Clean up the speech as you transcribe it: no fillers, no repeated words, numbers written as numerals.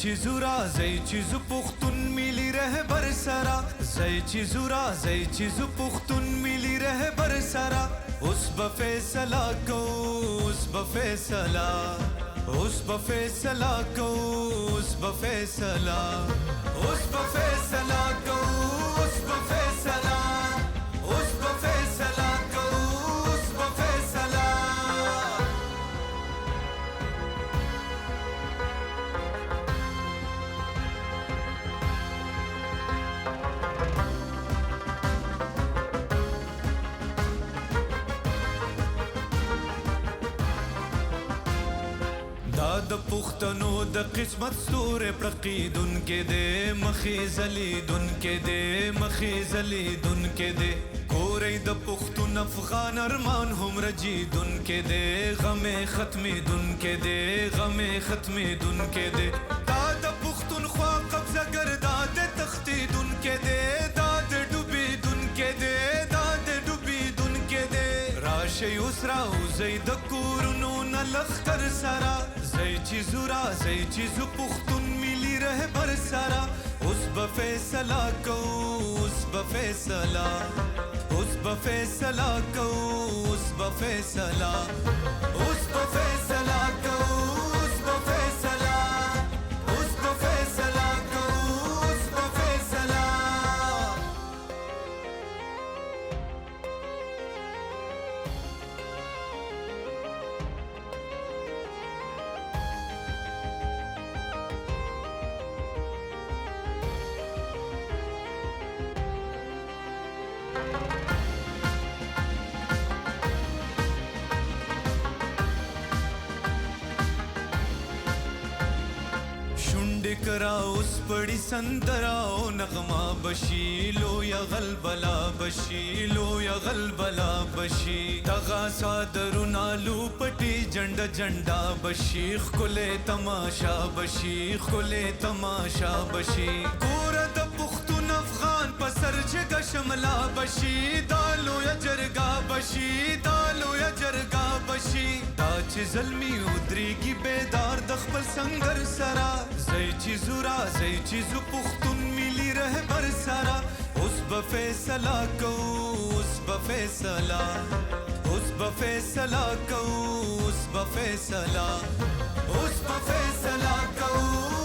چیزورا زی چیزو پختون میلی رهبر سرا زی چیزورا زی چیزو پختون میلی رهبر سرا اس بفیصلہ کو اس بفیصلہ اس بفیصلہ کو اس بفیصلہ اس بفیصلہ کو اس بفیصلہ اس بفیصلہ کو اس بفیصلہ د پښتنو د قسمت ستوره پړقیدون کې دې مخې زلیدون کې دې مخې زلیدون کې دې کورې د پښتون افغان ارمان هم رجیدون کې دې غمې ختمېدون کې دې غمې ختمېدون کې دې دا د پښتون خوا قبضه ګردا د تختیدون کې دې دا د ډوبېدون کې دې دا د ډوبېدون کې دې راشي اوس راوځي د کورونو نه لښکر سره زی چیزورا زی چیزو پختون میلی رهبر سرا اس بفیصلہ کو اس بفیصلہ اس بفیصلہ کو اس بفیصلہ اس بفیصلہ کو اس بفیصلہ اس بفیصلہ کو اس بفیصلہ کرا اس پڑی سندراو نغمہ بشی لو یا غلبلا بشی لو یا غلبلا بشی تغا صادرو نالو پٹی جنڈا جنڈا بشی خلے تماشا بشی خلے تماشا بشی کورد پختون افغان پسر جگہ شملا بشی دالو یا جرگا بشی دالو یا جرگا بشی تاچ ظلمی ادریگی بیدار دخبل سنگر سرا زی چیزورا زی چیزو پختون میلی رهبر سرا اس بفیصلہ کو اس بفیصلہ اس بفیصلہ کو اس بفیصلہ اس بفیصلہ کو